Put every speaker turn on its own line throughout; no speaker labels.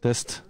Test.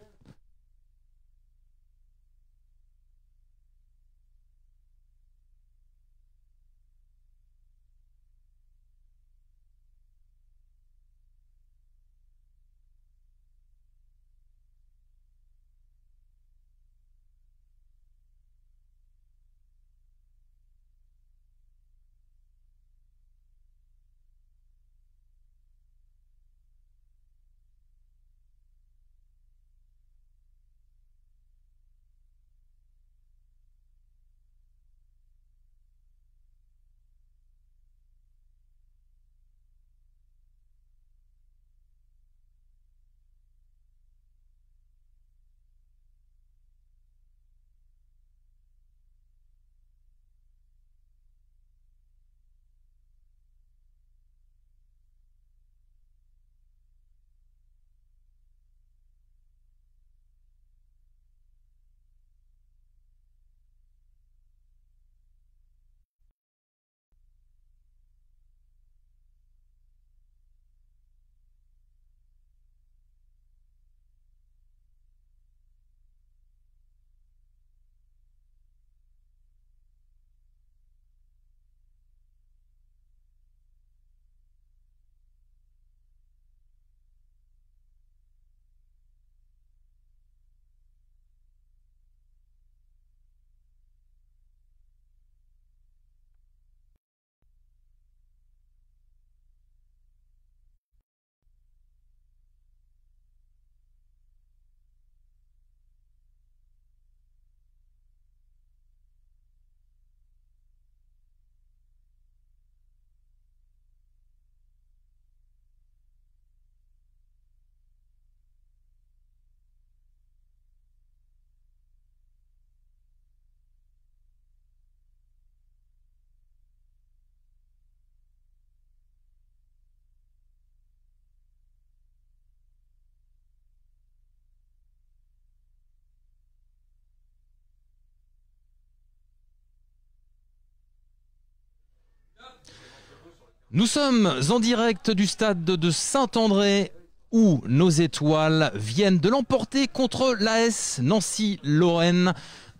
Nous sommes en direct du stade de Saint-André où nos étoiles viennent de l'emporter contre l'AS Nancy-Lorraine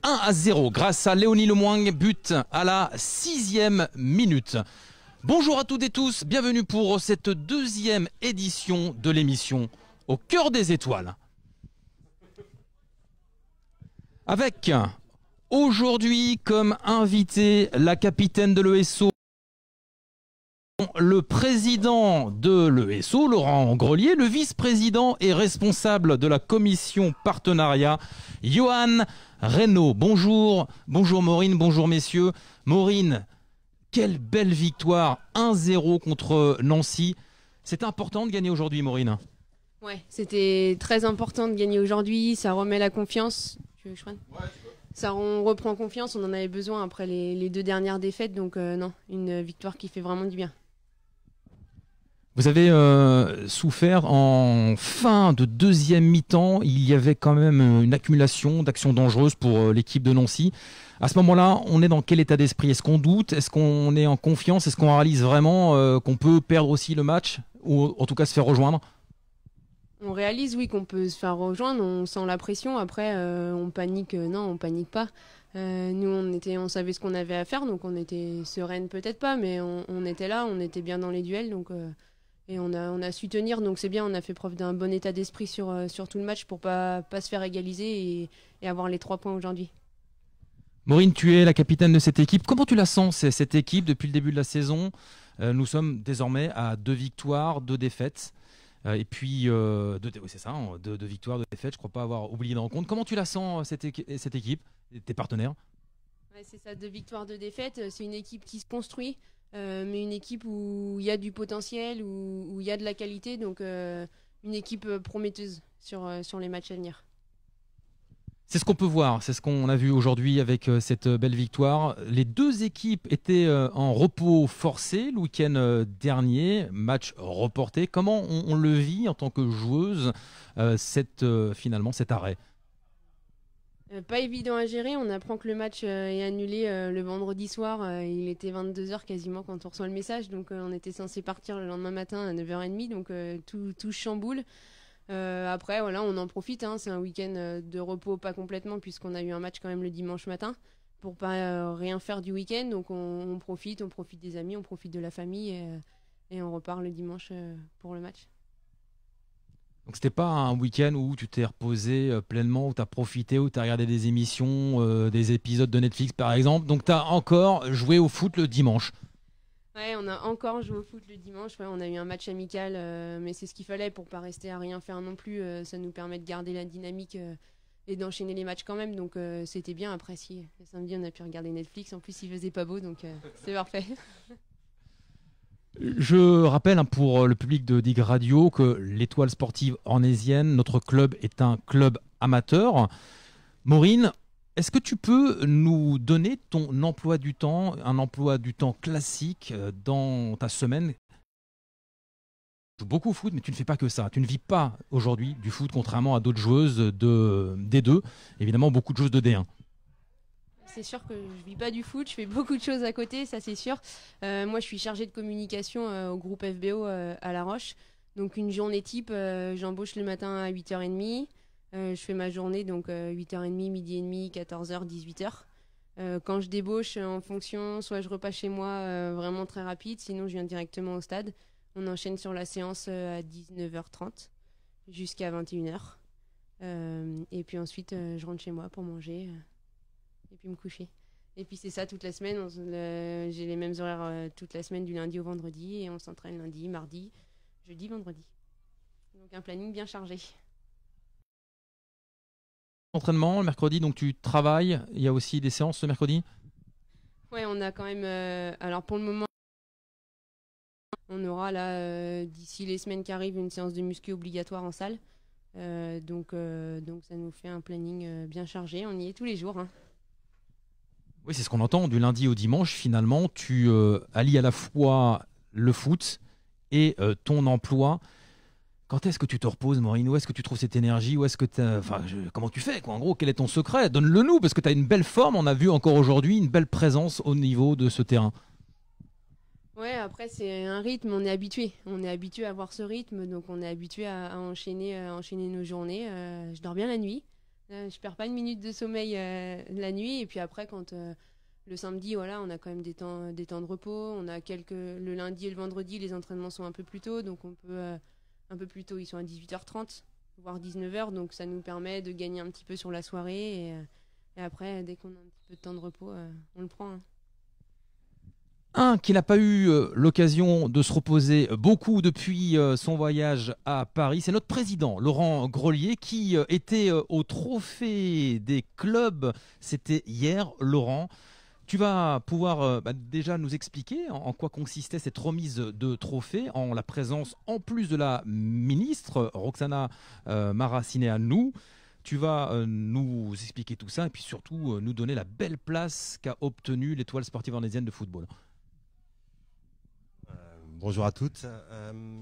1-0 grâce à Léonie Lemoing, but à la 6e minute. Bonjour à toutes et tous, bienvenue pour cette deuxième édition de l'émission Au cœur des étoiles. Avec aujourd'hui comme invité la capitaine de l'ESO, le président de l'ESO, Laurent Grelier, le vice-président et responsable de la commission partenariat, Johan Reynaud. Bonjour, bonjour Maureen, bonjour messieurs. Maureen, quelle belle victoire, 1-0 contre Nancy. C'est important de gagner aujourd'hui, Maureen.
Ouais, c'était très important de gagner aujourd'hui, ça remet la confiance. Tu veux que je prenne ? Ouais, tu peux. Ça, on reprend confiance, on en avait besoin après les deux dernières défaites, donc non, une victoire qui fait vraiment du bien.
Vous avez souffert en fin de deuxième mi-temps. Il y avait quand même une accumulation d'actions dangereuses pour l'équipe de Nancy. À ce moment-là, on est dans quel état d'esprit? Est-ce qu'on doute? Est-ce qu'on est en confiance? Est-ce qu'on réalise vraiment qu'on peut perdre aussi le match? Ou en tout cas se faire rejoindre?
On réalise, oui, qu'on peut se faire rejoindre, on sent la pression. Après, on panique, non, on panique pas. Nous, on savait ce qu'on avait à faire, donc on était sereine peut-être pas, mais on était là, on était bien dans les duels, donc... Et on a su tenir, donc c'est bien, on a fait preuve d'un bon état d'esprit sur tout le match pour pas se faire égaliser et avoir les 3 points aujourd'hui.
Maureen, tu es la capitaine de cette équipe. Comment tu la sens, cette équipe, depuis le début de la saison? Nous sommes désormais à 2 victoires, 2 défaites. Et puis, oui, c'est ça, 2 victoires, 2 défaites. Je ne crois pas avoir oublié de rencontre. Comment tu la sens, cette équipe, tes partenaires?
Ouais, c'est ça, 2 victoires, 2 défaites. C'est une équipe qui se construit. Mais une équipe où il y a du potentiel, où il y a de la qualité, donc une équipe prometteuse sur les matchs à venir.
C'est ce qu'on peut voir, c'est ce qu'on a vu aujourd'hui avec cette belle victoire. Les 2 équipes étaient en repos forcé le week-end dernier, match reporté. Comment on le vit en tant que joueuse, finalement cet arrêt?
Pas évident à gérer, on apprend que le match est annulé le vendredi soir, il était 22h quasiment quand on reçoit le message, donc on était censé partir le lendemain matin à 9h30, donc tout chamboule. Après, voilà, on en profite, hein, c'est un week-end de repos, pas complètement, puisqu'on a eu un match quand même le dimanche matin, pour pas rien faire du week-end. Donc on profite des amis, on profite de la famille, et on repart le dimanche pour le match.
Donc c'était pas un week-end où tu t'es reposé pleinement, où tu as profité, où tu as regardé des émissions, des épisodes de Netflix par exemple. Donc tu as encore joué au foot le dimanche.
Ouais, on a encore joué au foot le dimanche. Ouais, on a eu un match amical, mais c'est ce qu'il fallait pour pas rester à rien faire non plus. Ça nous permet de garder la dynamique et d'enchaîner les matchs quand même. Donc c'était bien. Après, si le samedi, on a pu regarder Netflix. En plus, il faisait pas beau, donc c'est parfait.
Je rappelle pour le public de Dig Radio que l'Étoile sportive ornésienne, notre club est un club amateur. Maureen, est-ce que tu peux nous donner ton emploi du temps, un emploi du temps classique dans ta semaine? Tu joues beaucoup au foot, mais tu ne fais pas que ça. Tu ne vis pas aujourd'hui du foot, contrairement à d'autres joueuses de D2, évidemment beaucoup de joueuses de D1.
C'est sûr que je vis pas du foot, je fais beaucoup de choses à côté, ça c'est sûr. Moi, je suis chargée de communication au groupe FBO à La Roche. Donc une journée type, j'embauche le matin à 8h30. Je fais ma journée, donc 8h30, midi et demi, 14h, 18h. Quand je débauche en fonction, soit je repasse chez moi vraiment très rapide, sinon je viens directement au stade. On enchaîne sur la séance à 19h30 jusqu'à 21h. Et puis ensuite, je rentre chez moi pour manger et puis me coucher. Et puis c'est ça toute la semaine. J'ai les mêmes horaires toute la semaine du lundi au vendredi et on s'entraîne lundi, mardi, jeudi, vendredi. Donc un planning bien chargé.
Entraînement, le mercredi, donc tu travailles. Il y a aussi des séances le mercredi?
Ouais, on a quand même. Alors pour le moment, on aura là, d'ici les semaines qui arrivent, une séance de muscu obligatoire en salle. Donc ça nous fait un planning bien chargé. On y est tous les jours, hein.
Oui, c'est ce qu'on entend. Du lundi au dimanche, finalement, tu allies à la fois le foot et ton emploi. Quand est-ce que tu te reposes, Maureen? Où est-ce que tu trouves cette énergie? Où est-ce que comment tu fais, quoi? En gros, quel est ton secret? Donne-le nous, parce que tu as une belle forme. On a vu encore aujourd'hui une belle présence au niveau de ce terrain.
Ouais, après c'est un rythme, on est habitué. On est habitué à avoir ce rythme, donc on est habitué à enchaîner nos journées. Je dors bien la nuit. Je perds pas une minute de sommeil la nuit. Et puis après, quand le samedi, voilà, on a quand même des temps de repos. On a le lundi et le vendredi, les entraînements sont un peu plus tôt, donc on peut un peu plus tôt. Ils sont à 18h30, voire 19h, donc ça nous permet de gagner un petit peu sur la soirée. Et après, dès qu'on a un petit peu de temps de repos, on le prend, hein.
Un qui n'a pas eu l'occasion de se reposer beaucoup depuis son voyage à Paris, c'est notre président, Laurent Grelier, qui était au trophée des clubs. C'était hier, Laurent. Tu vas pouvoir déjà nous expliquer en quoi consistait cette remise de trophée en la présence, en plus de la ministre Roxana Maracineanu. Tu vas nous expliquer tout ça et puis surtout nous donner la belle place qu'a obtenue l'Étoile sportive ornésienne de football.
Bonjour à toutes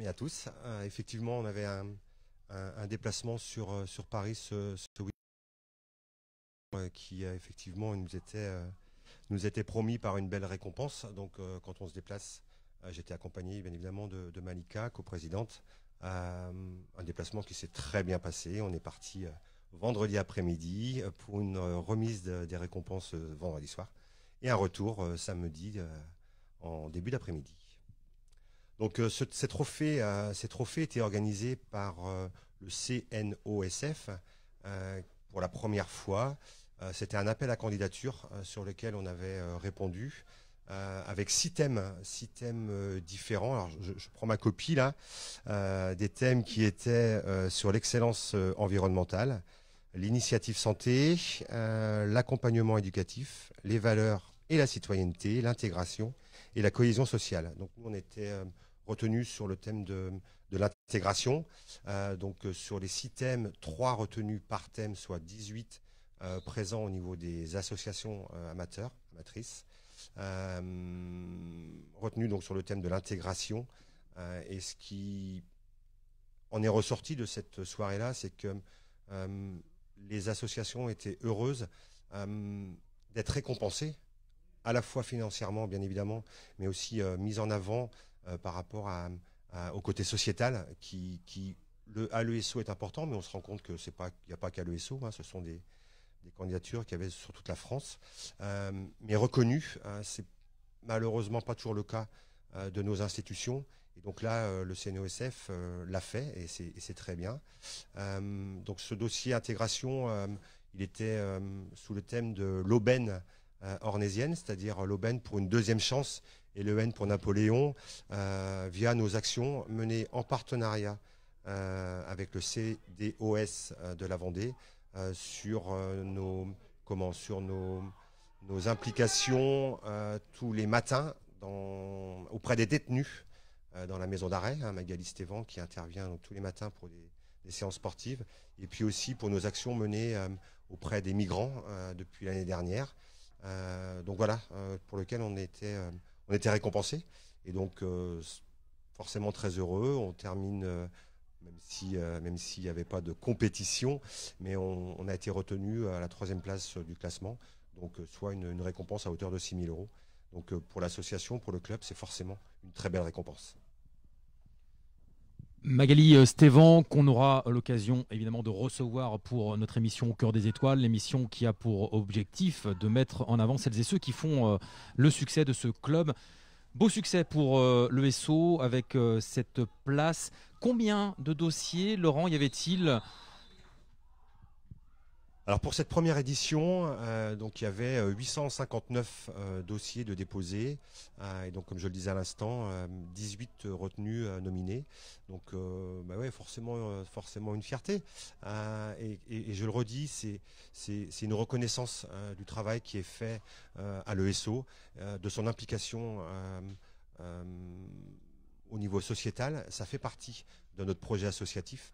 et à tous. Effectivement, on avait un déplacement sur Paris ce week-end qui effectivement nous était promis par une belle récompense. Donc quand on se déplace, j'étais accompagné bien évidemment de Malika, coprésidente. Un déplacement qui s'est très bien passé. On est parti vendredi après-midi pour une remise des récompenses vendredi soir et un retour samedi en début d'après-midi. Donc ces trophées étaient organisés par le CNOSF pour la première fois. C'était un appel à candidature sur lequel on avait répondu avec six thèmes différents. Alors je prends ma copie là, des thèmes qui étaient sur l'excellence environnementale, l'initiative santé, l'accompagnement éducatif, les valeurs et la citoyenneté, l'intégration et la cohésion sociale. Donc nous on était retenu sur le thème de l'intégration. Donc sur les 6 thèmes, 3 retenus par thème, soit 18 présents au niveau des associations amatrices. Retenu donc sur le thème de l'intégration. Et ce qui en est ressorti de cette soirée-là, c'est que les associations étaient heureuses d'être récompensées, à la fois financièrement bien évidemment, mais aussi mises en avant par rapport au côté sociétal qui à l'ESO est important, mais on se rend compte que il n'y a pas qu'à l'ESO, ce sont des candidatures qu'il y avait sur toute la France, mais reconnues. C'est malheureusement pas toujours le cas de nos institutions. Et donc là, le CNOSF l'a fait et c'est très bien. Donc ce dossier intégration, il était sous le thème de l'aubaine ornésienne, c'est-à-dire l'aubaine pour une deuxième chance et le N pour Napoléon, via nos actions menées en partenariat avec le CDOS de la Vendée sur nos implications tous les matins auprès des détenus dans la maison d'arrêt, Magali Stévan qui intervient donc, tous les matins pour des séances sportives, et puis aussi pour nos actions menées auprès des migrants depuis l'année dernière. Donc voilà, pour lequel on était récompensés, et donc forcément très heureux. On termine, même s'il n'y avait pas de compétition, mais on a été retenu à la 3e place du classement, donc soit une récompense à hauteur de 6 000 €. Donc pour l'association, pour le club, c'est forcément une très belle récompense.
Magali Stévan, qu'on aura l'occasion évidemment de recevoir pour notre émission Au cœur des étoiles, l'émission qui a pour objectif de mettre en avant celles et ceux qui font le succès de ce club. Beau succès pour l'ESO avec cette place. Combien de dossiers, Laurent, y avait-il ?
Alors pour cette première édition, donc il y avait 859 dossiers de déposés, et donc comme je le disais à l'instant, 18 retenus nominés. Donc ouais, forcément une fierté. Et je le redis, c'est une reconnaissance du travail qui est fait à l'ESO, de son implication au niveau sociétal. Ça fait partie de notre projet associatif.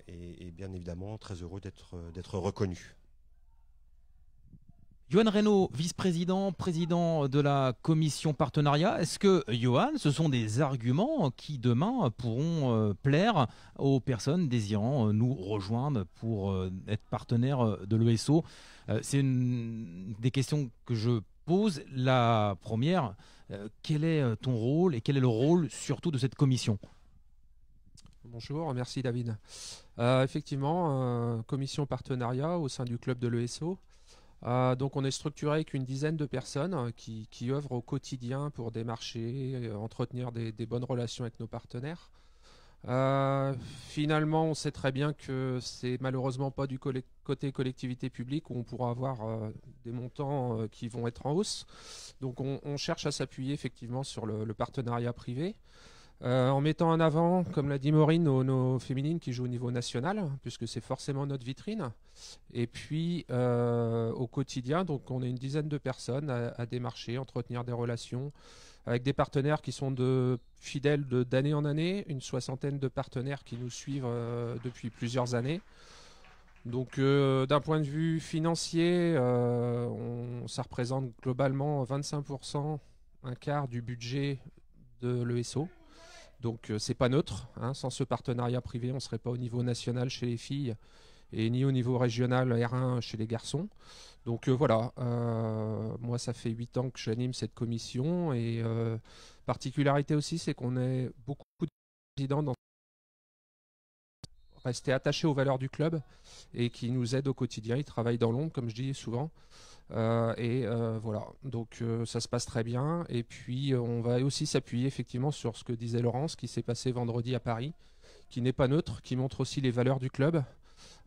Et bien évidemment très heureux d'être reconnu.
Johan Reynaud, vice-président, président de la commission partenariat. Est-ce que, Johan, ce sont des arguments qui demain pourront plaire aux personnes désirant nous rejoindre pour être partenaires de l'ESO ? C'est des questions que je pose. La première, quel est ton rôle et quel est le rôle surtout de cette commission ?
Bonjour, merci David. Effectivement, commission partenariat au sein du club de l'ESO. Donc on est structuré avec une dizaine de personnes qui œuvrent au quotidien pour démarcher, entretenir des bonnes relations avec nos partenaires. Finalement, on sait très bien que c'est malheureusement pas du côté collectivité publique où on pourra avoir des montants qui vont être en hausse. Donc on cherche à s'appuyer effectivement sur le partenariat privé. En mettant en avant, comme l'a dit Maureen, nos féminines qui jouent au niveau national, puisque c'est forcément notre vitrine. Et puis au quotidien, donc on est une dizaine de personnes à démarcher, entretenir des relations avec des partenaires qui sont fidèles d'année en année, une 60aine de partenaires qui nous suivent depuis plusieurs années. Donc d'un point de vue financier, ça représente globalement 25%, un quart du budget de l'ESO. Donc c'est pas neutre, sans ce partenariat privé, on ne serait pas au niveau national chez les filles et ni au niveau régional R1 chez les garçons. Donc voilà, moi ça fait 8 ans que j'anime cette commission et particularité aussi c'est qu'on est beaucoup de présidents dans rester attachés aux valeurs du club et qui nous aident au quotidien, ils travaillent dans l'ombre comme je dis souvent. Voilà, donc ça se passe très bien. Et puis on va aussi s'appuyer effectivement sur ce que disait Laurence, qui s'est passé vendredi à Paris, qui n'est pas neutre, qui montre aussi les valeurs du club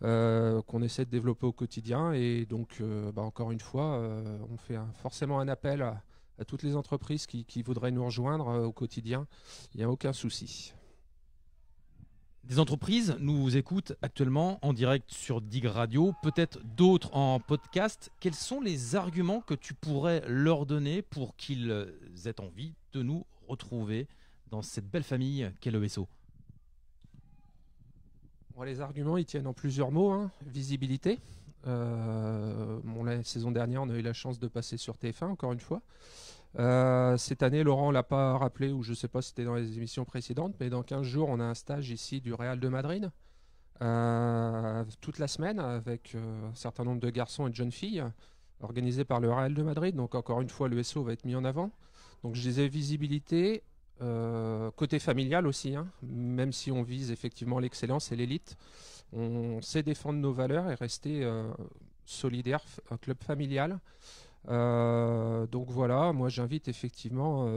qu'on essaie de développer au quotidien. Et donc encore une fois, on fait forcément un appel à toutes les entreprises qui voudraient nous rejoindre au quotidien. Il n'y a aucun souci.
Des entreprises nous écoutent actuellement en direct sur Dig Radio, peut-être d'autres en podcast. Quels sont les arguments que tu pourrais leur donner pour qu'ils aient envie de nous retrouver dans cette belle famille qu'est l'ESO ?
Les arguments, ils tiennent en plusieurs mots. Visibilité. La saison dernière, on a eu la chance de passer sur TF1, encore une fois. Cette année, Laurent ne l'a pas rappelé, ou je ne sais pas si c'était dans les émissions précédentes, mais dans 15 jours, on a un stage ici du Real de Madrid, toute la semaine, avec un certain nombre de garçons et de jeunes filles, organisé par le Real de Madrid. Donc encore une fois, l'ESO va être mis en avant. Donc je disais visibilité, Côté familial aussi, hein, même si on vise effectivement l'excellence et l'élite, on sait défendre nos valeurs et rester solidaire, un club familial. Donc voilà, moi j'invite effectivement,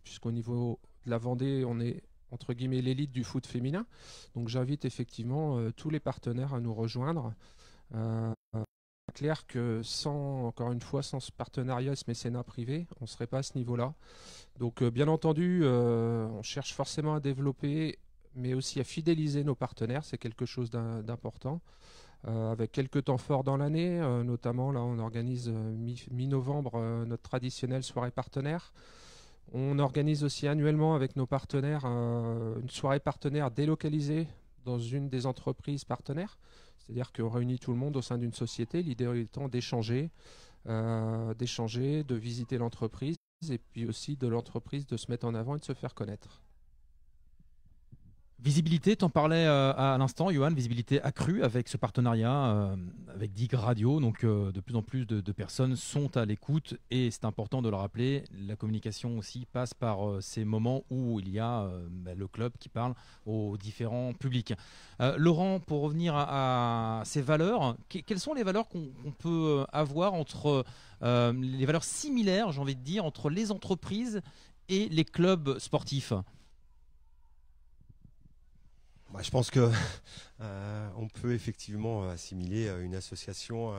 puisqu'au niveau de la Vendée, on est entre guillemets l'élite du foot féminin, donc j'invite effectivement tous les partenaires à nous rejoindre. C'est clair que encore une fois, sans ce partenariat et ce mécénat privé, on ne serait pas à ce niveau-là. Donc bien entendu, on cherche forcément à développer, mais aussi à fidéliser nos partenaires, c'est quelque chose d'important. Avec quelques temps forts dans l'année, notamment là on organise mi-novembre notre traditionnelle soirée partenaire. On organise aussi annuellement avec nos partenaires une soirée partenaire délocalisée dans une des entreprises partenaires. C'est-à-dire qu'on réunit tout le monde au sein d'une société, l'idée étant d'échanger, de visiter l'entreprise et puis aussi de l'entreprise de se mettre en avant et de se faire connaître.
Visibilité, t'en parlais à l'instant, Johan, visibilité accrue avec ce partenariat avec Dig Radio. Donc de plus en plus de personnes sont à l'écoute et c'est important de le rappeler. La communication aussi passe par ces moments où il y a le club qui parle aux différents publics. Laurent, pour revenir à ces valeurs, quelles sont les valeurs qu'on peut avoir entre les valeurs similaires, j'ai envie de dire, entre les entreprises et les clubs sportifs ?
Je pense que on peut effectivement assimiler une association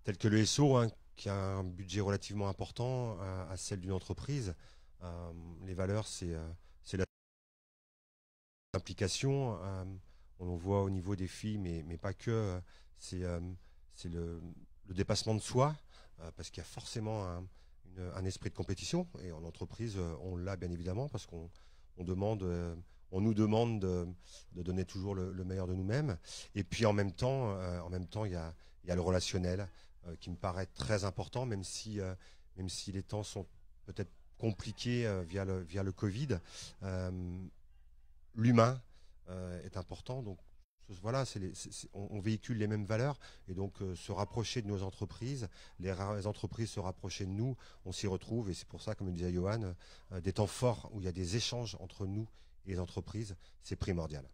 telle que le SO, hein, qui a un budget relativement important, à celle d'une entreprise. Les valeurs, c'est l'implication. On le voit au niveau des filles, mais pas que. C'est le dépassement de soi, parce qu'il y a forcément un esprit de compétition. Et en entreprise, on l'a bien évidemment, parce qu'on demande... on nous demande de donner toujours le meilleur de nous-mêmes. Et puis en même temps, il y a le relationnel qui me paraît très important, même si les temps sont peut-être compliqués via le Covid. L'humain est important. Donc voilà, on véhicule les mêmes valeurs et donc se rapprocher de nos entreprises, les entreprises se rapprocher de nous, on s'y retrouve. Et c'est pour ça, comme le disait Johan, des temps forts où il y a des échanges entre nous et les entreprises, c'est primordial.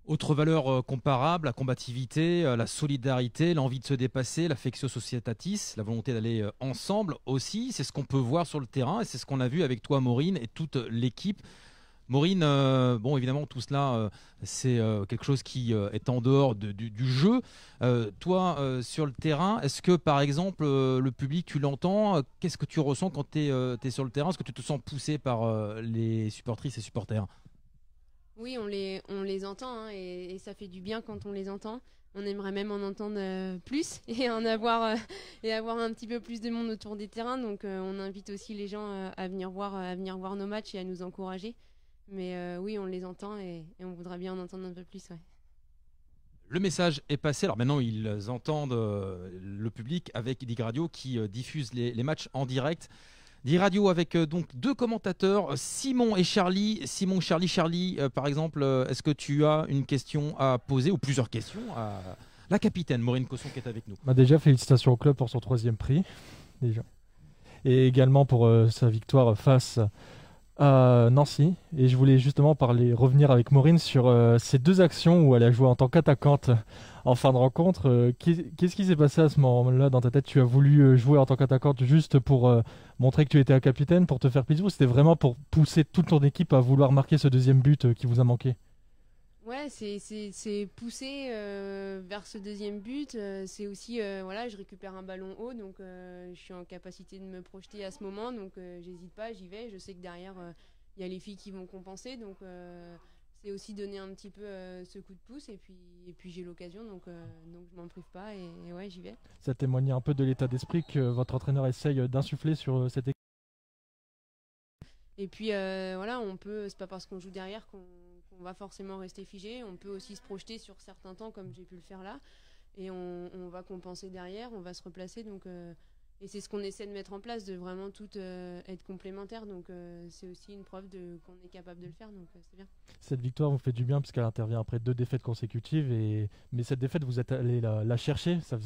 Autre valeur comparable, la combativité, la solidarité, l'envie de se dépasser, l'affectio societatis, la volonté d'aller ensemble aussi. C'est ce qu'on peut voir sur le terrain et c'est ce qu'on a vu avec toi, Maureen, et toute l'équipe. Maureen, bon, évidemment, tout cela, c'est quelque chose qui est en dehors du jeu. Toi, sur le terrain, est-ce que, par exemple, le public, tu l'entends? Qu'est-ce que tu ressens quand tu es sur le terrain? Est-ce que tu te sens poussé par les supportrices et supporters?
Oui, on les entend, hein, et ça fait du bien quand on les entend. On aimerait même en entendre plus et avoir un petit peu plus de monde autour des terrains. Donc on invite aussi les gens à venir voir nos matchs et à nous encourager. Mais oui, on les entend et on voudrait bien en entendre un peu plus. Ouais.
Le message est passé. Alors maintenant, ils entendent le public avec Dig Radio qui diffuse les matchs en direct. Dig Radio avec donc deux commentateurs, Simon et Charlie. Simon, Charlie, par exemple, est-ce que tu as une question à poser ou plusieurs questions à la capitaine Maureen Cosson qui est avec nous?
Déjà, félicitations au club pour son 3e prix. Déjà. Et également pour sa victoire face à Nancy. Et je voulais justement revenir avec Maureen sur ces deux actions où elle a joué en tant qu'attaquante en fin de rencontre. Qu'est-ce qui s'est passé à ce moment-là dans ta tête? Tu as voulu jouer en tant qu'attaquante juste pour montrer que tu étais un capitaine, pour te faire plaisir, ou c'était vraiment pour pousser toute ton équipe à vouloir marquer ce 2e but qui vous a manqué?
Ouais, c'est pousser vers ce 2e but. C'est aussi, voilà, je récupère un ballon haut, donc je suis en capacité de me projeter à ce moment. Donc j'hésite pas, j'y vais. Je sais que derrière, il y a les filles qui vont compenser. Donc c'est aussi donner un petit peu ce coup de pouce. Et puis j'ai l'occasion, donc je m'en prive pas. Et ouais, j'y vais.
Ça témoigne un peu de l'état d'esprit que votre entraîneur essaye d'insuffler sur cette équipe.
Et puis voilà, c'est pas parce qu'on joue derrière qu'on va forcément rester figé. On peut aussi se projeter sur certains temps comme j'ai pu le faire là, et on va compenser derrière, on va se replacer. Donc Et c'est ce qu'on essaie de mettre en place, de vraiment tout être complémentaires. Donc c'est aussi une preuve qu'on est capable de le faire, donc c'est bien.
Cette victoire vous fait du bien parce qu'elle intervient après 2 défaites consécutives. Mais cette défaite, vous êtes allé la chercher. Ça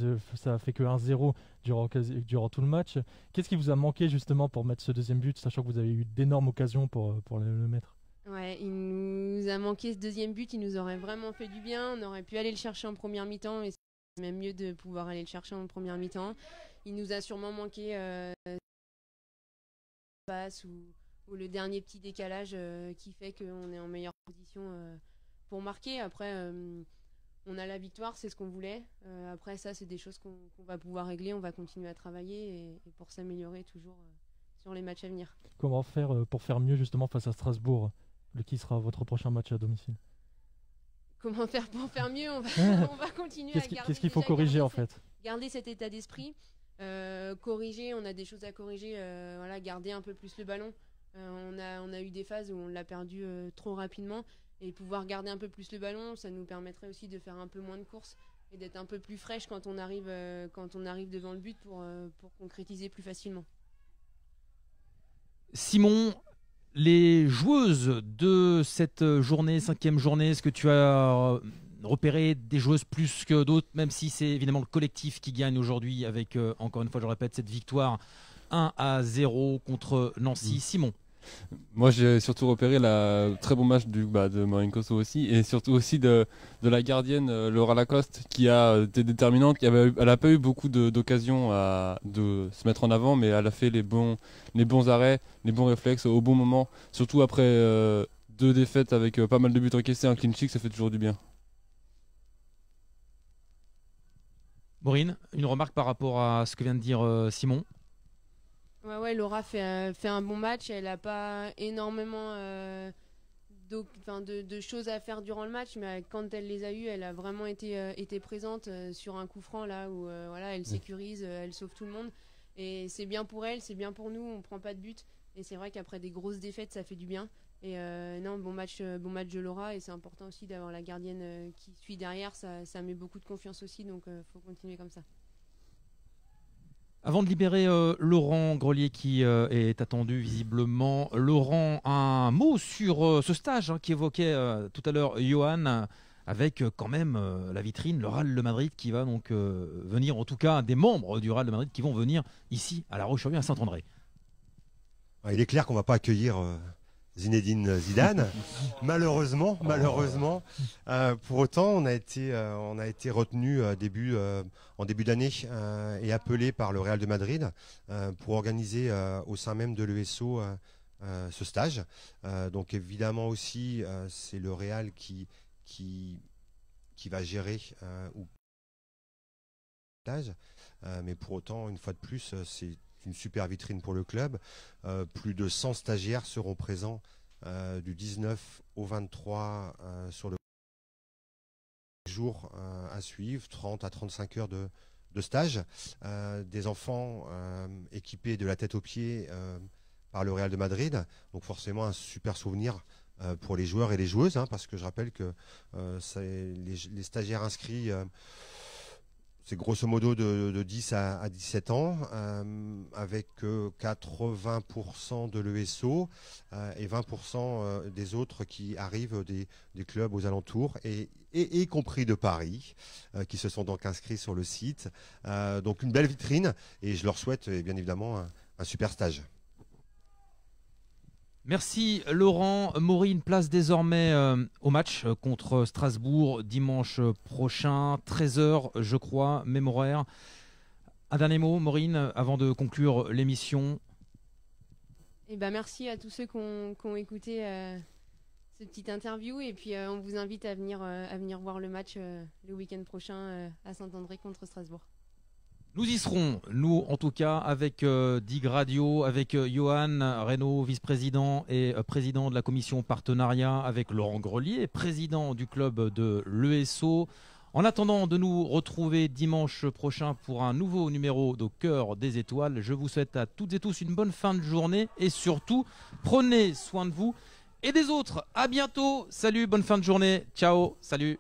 fait que 1-0 durant tout le match. Qu'est-ce qui vous a manqué justement pour mettre ce deuxième but, sachant que vous avez eu d'énormes occasions pour le mettre?
Ouais, il nous a manqué ce deuxième but, il nous aurait vraiment fait du bien. On aurait pu aller le chercher en première mi-temps, et c'est même mieux de pouvoir aller le chercher en première mi-temps. Il nous a sûrement manqué passe ou le dernier petit décalage qui fait qu'on est en meilleure position pour marquer. Après, on a la victoire, c'est ce qu'on voulait. Après, ça, c'est des choses qu'on va pouvoir régler. On va continuer à travailler et pour s'améliorer toujours sur les matchs à venir.
Comment faire pour faire mieux justement face à Strasbourg, qui sera votre prochain match à domicile?
Comment faire pour faire mieux? On va continuer à garder.
Qu'est-ce qu'il faut corriger en fait?
Garder cet état d'esprit. Corriger, on a des choses à corriger, voilà, garder un peu plus le ballon. On a eu des phases où on l'a perdu trop rapidement, et pouvoir garder un peu plus le ballon, ça nous permettrait aussi de faire un peu moins de courses et d'être un peu plus fraîche quand on arrive devant le but pour concrétiser plus facilement.
Simon, les joueuses de cette journée, 5e journée, est-ce que tu as repérer des joueuses plus que d'autres, même si c'est évidemment le collectif qui gagne aujourd'hui avec, encore une fois, je répète, cette victoire 1-0 contre Nancy. Simon.
Moi, j'ai surtout repéré la très bon match de Maureen Cosso aussi, et surtout aussi de la gardienne Laura Lacoste, qui a été déterminante. Elle n'a pas eu beaucoup d'occasions de se mettre en avant, mais elle a fait les bons arrêts, les bons réflexes au bon moment. Surtout après 2 défaites avec pas mal de buts encaissés, un clean sheet, ça fait toujours du bien.
Maureen, une remarque par rapport à ce que vient de dire Simon?
Ouais, Laura fait un bon match. Elle n'a pas énormément de choses à faire durant le match, mais quand elle les a eues, elle a vraiment été présente sur un coup franc là où elle sécurise, elle sauve tout le monde. Et c'est bien pour elle, c'est bien pour nous. On prend pas de but, et c'est vrai qu'après des grosses défaites, ça fait du bien. Et non, bon match de Laura, et c'est important aussi d'avoir la gardienne qui suit derrière. Ça met beaucoup de confiance aussi, donc faut continuer comme ça.
Avant de libérer Laurent Grelier qui est attendu visiblement, Laurent, un mot sur ce stage qui évoquait tout à l'heure Johan, avec quand même la vitrine, le Real de Madrid qui va donc venir, en tout cas des membres du Real de Madrid qui vont venir ici à La Roche-sur-Yon, à Saint-André.
Il est clair qu'on ne va pas accueillir Zinedine Zidane, malheureusement. Pour autant, on a été retenu en début d'année et appelé par le Real de Madrid pour organiser au sein même de l'ESO ce stage. Donc évidemment aussi, c'est le Real qui va gérer ou stage, mais pour autant, une fois de plus, c'est une super vitrine pour le club. Plus de 100 stagiaires seront présents du 19 au 23 sur le jour à suivre, 30 à 35 heures de stage. Des enfants équipés de la tête aux pieds par le Real de Madrid. Donc forcément un super souvenir pour les joueurs et les joueuses, parce que je rappelle que les stagiaires inscrits, c'est grosso modo de 10 à 17 ans, avec 80% de l'ESO et 20% des autres qui arrivent des clubs aux alentours, et y compris de Paris, qui se sont donc inscrits sur le site. Donc une belle vitrine, et je leur souhaite bien évidemment un super stage.
Merci Laurent. Maureen place désormais au match contre Strasbourg dimanche prochain, 13h je crois, même horaire. Un dernier mot Maureen avant de conclure l'émission.
Merci à tous ceux qui ont écouté cette petite interview, et puis on vous invite à venir voir le match le week-end prochain à Saint-André contre Strasbourg.
Nous y serons, nous en tout cas, avec Dig Radio, avec Johan Reynaud, vice-président et président de la commission partenariat, avec Laurent Grelier, président du club de l'ESO. En attendant de nous retrouver dimanche prochain pour un nouveau numéro d'Au Cœur des Étoiles, je vous souhaite à toutes et tous une bonne fin de journée, et surtout, prenez soin de vous et des autres. À bientôt, salut, bonne fin de journée, ciao, salut.